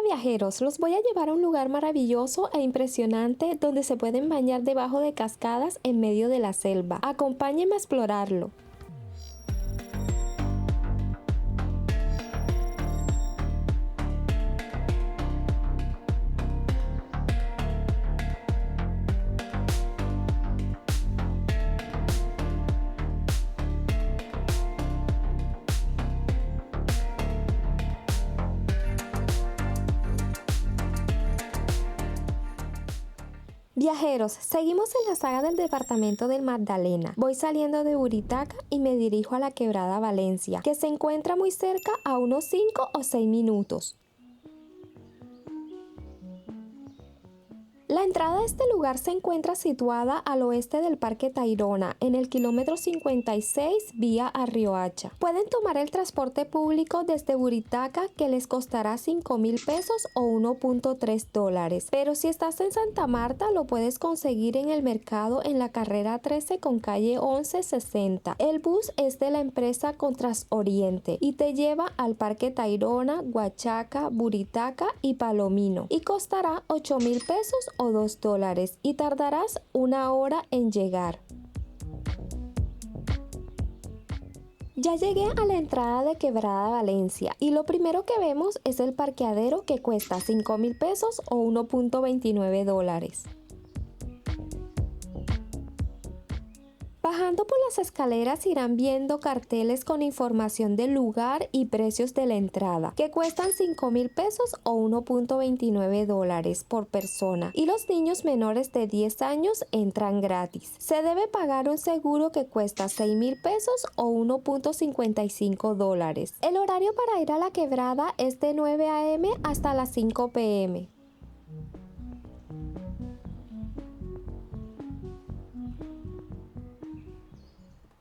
Hola viajeros, los voy a llevar a un lugar maravilloso e impresionante donde se pueden bañar debajo de cascadas en medio de la selva. Acompáñenme a explorarlo. Viajeros, seguimos en la saga del departamento del Magdalena. Voy saliendo de Buritaca y me dirijo a la Quebrada Valencia, que se encuentra muy cerca a unos 5 o 6 minutos. La entrada a este lugar se encuentra situada al oeste del Parque Tayrona, en el kilómetro 56 vía a Riohacha. Pueden tomar el transporte público desde Buritaca, que les costará 5.000 pesos o $1.3, pero si estás en Santa Marta lo puedes conseguir en el mercado en la carrera 13 con calle 1160. El bus es de la empresa Contrasoriente y te lleva al Parque Tayrona, Huachaca, Buritaca y Palomino y costará 8.000 pesos o $2 y tardarás 1 hora en llegar. Ya llegué a la entrada de Quebrada Valencia y lo primero que vemos es el parqueadero, que cuesta 5.000 pesos o $1.29. Bajando por las escaleras irán viendo carteles con información del lugar y precios de la entrada, que cuestan 5.000 pesos o $1.29 por persona, y los niños menores de 10 años entran gratis. Se debe pagar un seguro que cuesta 6.000 pesos o $1.55. El horario para ir a la quebrada es de 9 a.m. hasta las 5 p.m.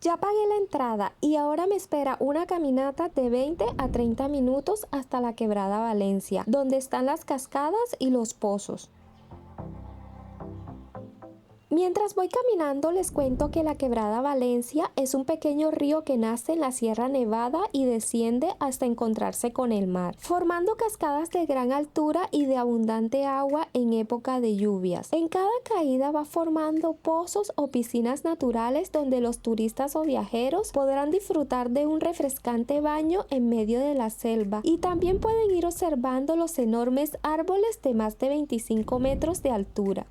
Ya pagué la entrada y ahora me espera una caminata de 20 a 30 minutos hasta la Quebrada Valencia, donde están las cascadas y los pozos. Mientras voy caminando les cuento que la Quebrada Valencia es un pequeño río que nace en la Sierra Nevada y desciende hasta encontrarse con el mar, formando cascadas de gran altura y de abundante agua en época de lluvias. En cada caída va formando pozos o piscinas naturales donde los turistas o viajeros podrán disfrutar de un refrescante baño en medio de la selva, y también pueden ir observando los enormes árboles de más de 25 metros de altura.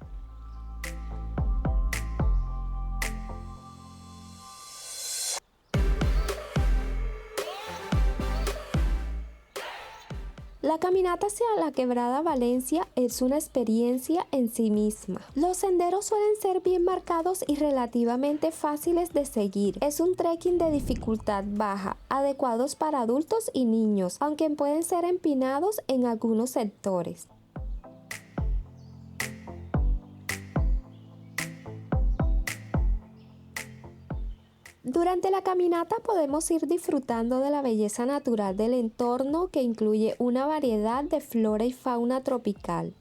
La caminata hacia la Quebrada Valencia es una experiencia en sí misma. Los senderos suelen ser bien marcados y relativamente fáciles de seguir. Es un trekking de dificultad baja, adecuados para adultos y niños, aunque pueden ser empinados en algunos sectores. Durante la caminata podemos ir disfrutando de la belleza natural del entorno, que incluye una variedad de flora y fauna tropical.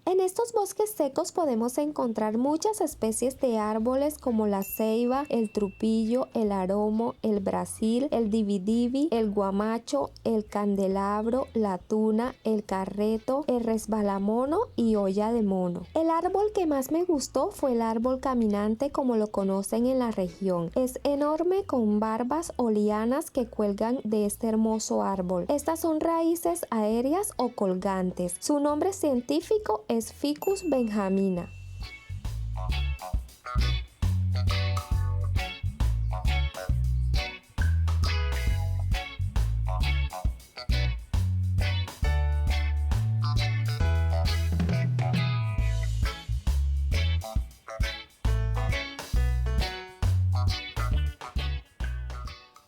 En estos bosques secos podemos encontrar muchas especies de árboles como la ceiba, el trupillo, el aromo, el brasil, el dividivi, el guamacho, el candelabro, la tuna, el carreto, el resbalamono y olla de mono. El árbol que más me gustó fue el árbol caminante, como lo conocen en la región. Es enorme, con barbas o lianas que cuelgan de este hermoso árbol. Estas son raíces aéreas o colgantes. Su nombre científico es Ficus benjamina.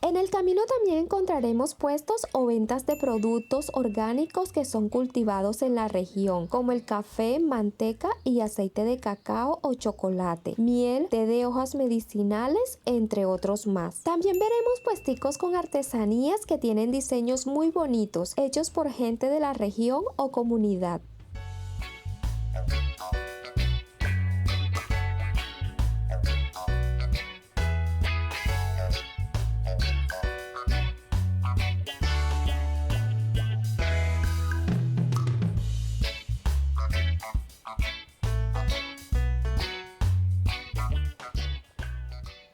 En el camino también encontraremos puestos o ventas de productos orgánicos que son cultivados en la región, como el café, manteca y aceite de cacao o chocolate, miel, té de hojas medicinales, entre otros más. También veremos puesticos con artesanías que tienen diseños muy bonitos, hechos por gente de la región o comunidad.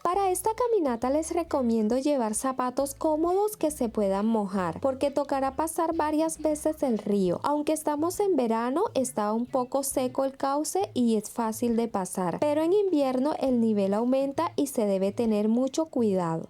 Para esta caminata les recomiendo llevar zapatos cómodos que se puedan mojar, porque tocará pasar varias veces el río. Aunque estamos en verano, está un poco seco el cauce y es fácil de pasar, pero en invierno el nivel aumenta y se debe tener mucho cuidado.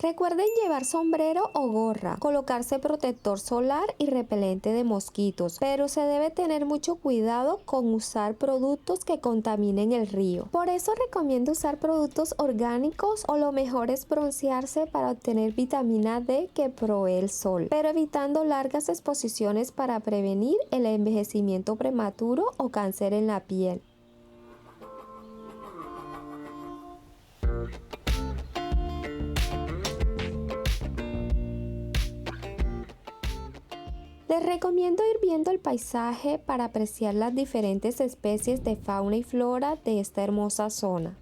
Recuerden llevar sombrero o gorra, colocarse protector solar y repelente de mosquitos, pero se debe tener mucho cuidado con usar productos que contaminen el río. Por eso recomiendo usar productos orgánicos o lo mejor es broncearse para obtener vitamina D que provee el sol, pero evitando largas exposiciones para prevenir el envejecimiento prematuro o cáncer en la piel. Les recomiendo ir viendo el paisaje para apreciar las diferentes especies de fauna y flora de esta hermosa zona.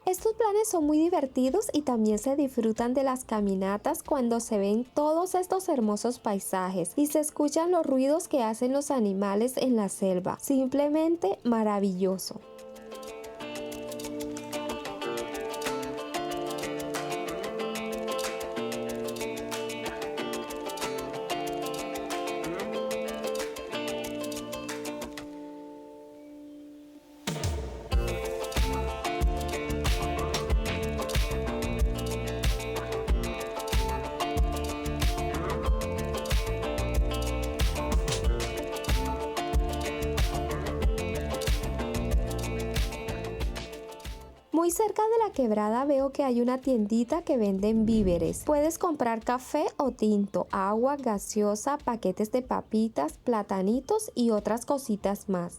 Estos planes son muy divertidos y también se disfrutan de las caminatas cuando se ven todos estos hermosos paisajes y se escuchan los ruidos que hacen los animales en la selva. Simplemente maravilloso. Muy cerca de la quebrada veo que hay una tiendita que venden víveres. Puedes comprar café o tinto, agua, gaseosa, paquetes de papitas, platanitos y otras cositas más.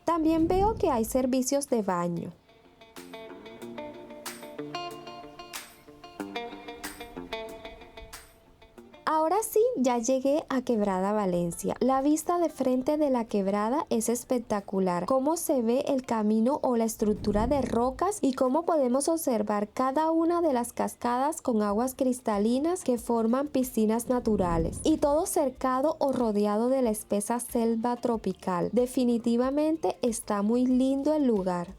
También veo que hay servicios de baño. Ahora sí, ya llegué a Quebrada Valencia. La vista de frente de la quebrada es espectacular. Cómo se ve el camino o la estructura de rocas y cómo podemos observar cada una de las cascadas con aguas cristalinas que forman piscinas naturales. Y todo cercado o rodeado de la espesa selva tropical. Definitivamente está muy lindo el lugar.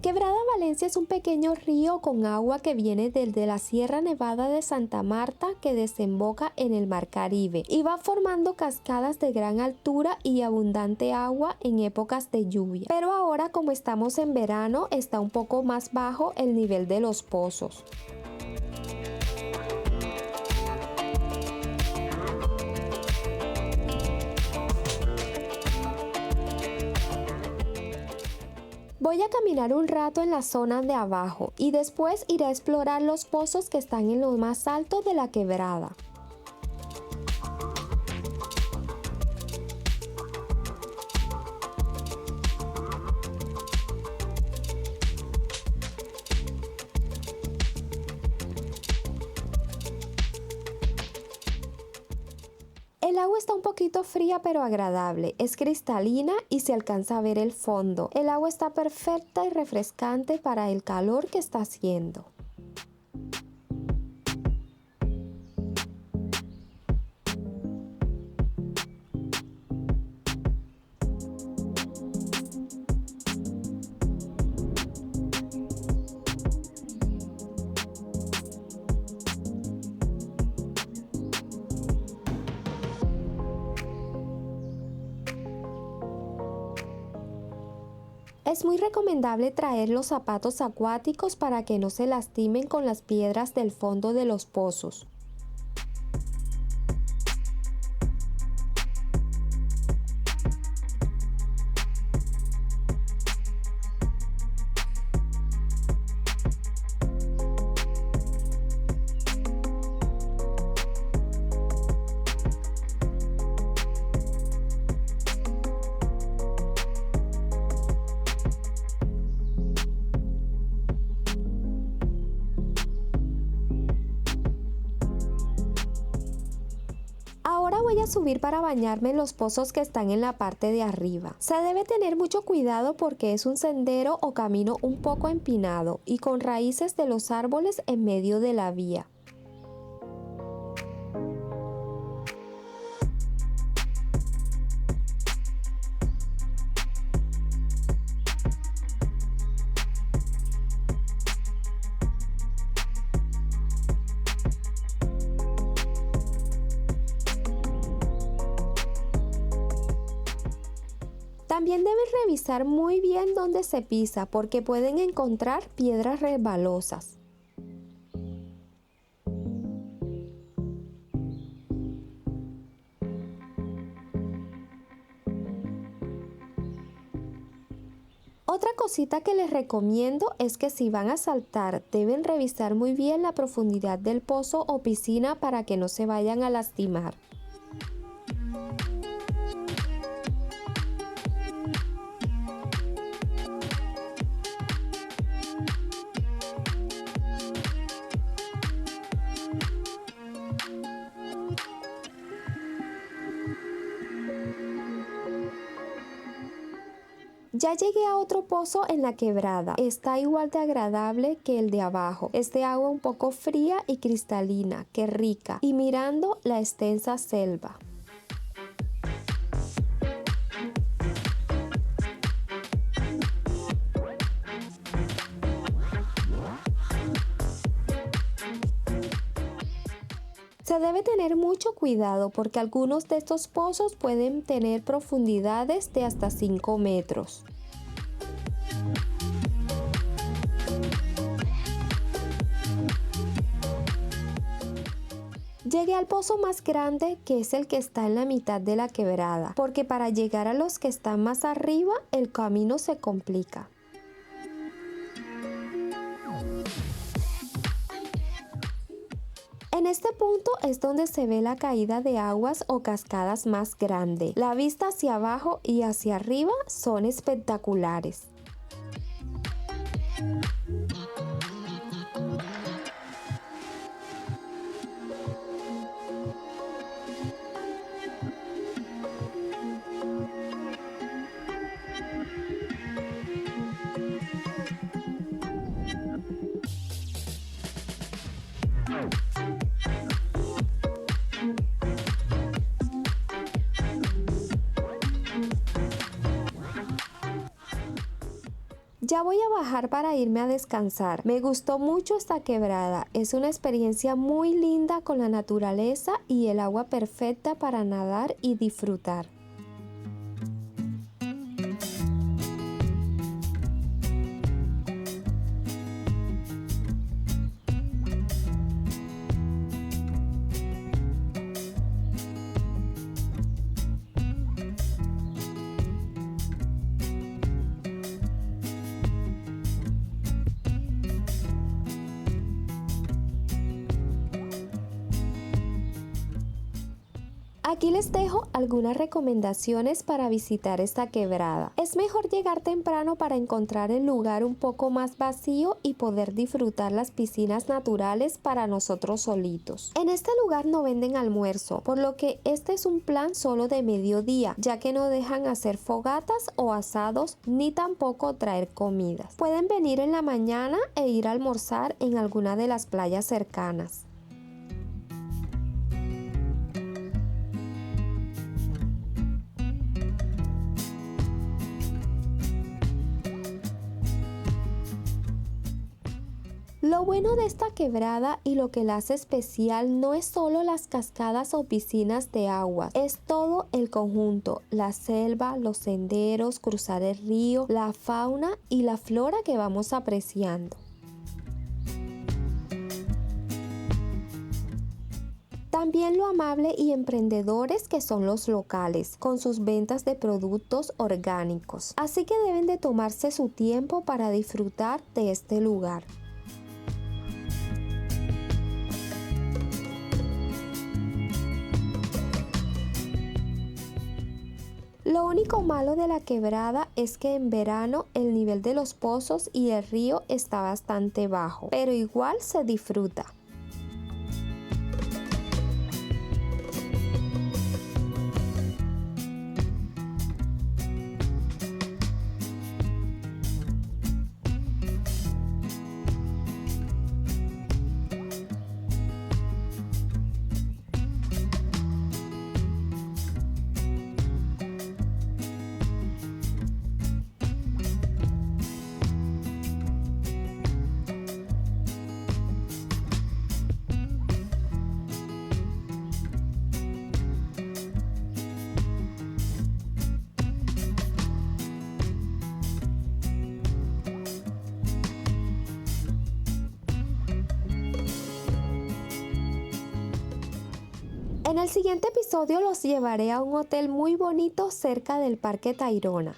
Quebrada Valencia es un pequeño río con agua que viene desde la Sierra Nevada de Santa Marta que desemboca en el Mar Caribe y va formando cascadas de gran altura y abundante agua en épocas de lluvia. Pero ahora, como estamos en verano, está un poco más bajo el nivel de los pozos. Voy a caminar un rato en la zona de abajo y después iré a explorar los pozos que están en lo más alto de la quebrada. El agua está un poquito fría pero agradable, es cristalina y se alcanza a ver el fondo. El agua está perfecta y refrescante para el calor que está haciendo. Es muy recomendable traer los zapatos acuáticos para que no se lastimen con las piedras del fondo de los pozos. Ahora voy a subir para bañarme en los pozos que están en la parte de arriba. Se debe tener mucho cuidado porque es un sendero o camino un poco empinado y con raíces de los árboles en medio de la vía. También deben revisar muy bien dónde se pisa porque pueden encontrar piedras resbalosas. Otra cosita que les recomiendo es que si van a saltar deben revisar muy bien la profundidad del pozo o piscina para que no se vayan a lastimar. Ya llegué a otro pozo en la quebrada. Está igual de agradable que el de abajo. Es de agua un poco fría y cristalina, qué rica. Y mirando la extensa selva. Se debe tener mucho cuidado porque algunos de estos pozos pueden tener profundidades de hasta 5 metros. Llegué al pozo más grande, que es el que está en la mitad de la quebrada, porque para llegar a los que están más arriba el camino se complica. En este punto es donde se ve la caída de aguas o cascadas más grande. La vista hacia abajo y hacia arriba son espectaculares. Ya voy a bajar para irme a descansar. Me gustó mucho esta quebrada. Es una experiencia muy linda con la naturaleza y el agua perfecta para nadar y disfrutar. Aquí les dejo algunas recomendaciones para visitar esta quebrada. Es mejor llegar temprano para encontrar el lugar un poco más vacío y poder disfrutar las piscinas naturales para nosotros solitos. En este lugar no venden almuerzo, por lo que este es un plan solo de mediodía, ya que no dejan hacer fogatas o asados ni tampoco traer comidas. Pueden venir en la mañana e ir a almorzar en alguna de las playas cercanas. Lo bueno de esta quebrada y lo que la hace especial no es solo las cascadas o piscinas de agua, es todo el conjunto, la selva, los senderos, cruzar el río, la fauna y la flora que vamos apreciando. También lo amable y emprendedores que son los locales, con sus ventas de productos orgánicos. Así que deben de tomarse su tiempo para disfrutar de este lugar. Lo único malo de la quebrada es que en verano el nivel de los pozos y el río está bastante bajo, pero igual se disfruta. En el siguiente episodio los llevaré a un hotel muy bonito cerca del Parque Tayrona.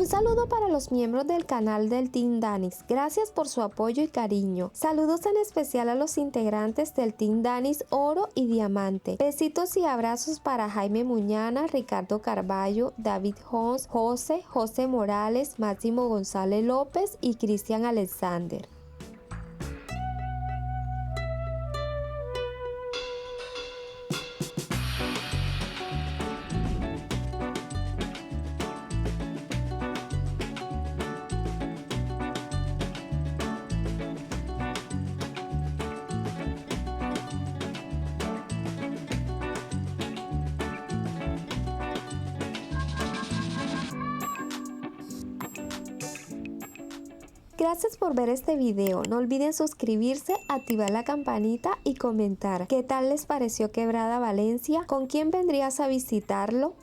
Un saludo para los miembros del canal del Team Danis. Gracias por su apoyo y cariño. Saludos en especial a los integrantes del Team Danis Oro y Diamante. Besitos y abrazos para Jaime Muñana, Ricardo Carballo, David Hons, José Morales, Máximo González López y Cristian Alexander. Gracias por ver este video. No olviden suscribirse, activar la campanita y comentar. ¿Qué tal les pareció Quebrada Valencia? ¿Con quién vendrías a visitarlo?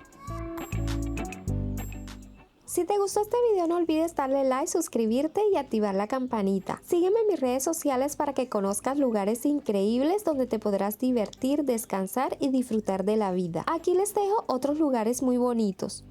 Si te gustó este video no olvides darle like, suscribirte y activar la campanita. Sígueme en mis redes sociales para que conozcas lugares increíbles donde te podrás divertir, descansar y disfrutar de la vida. Aquí les dejo otros lugares muy bonitos.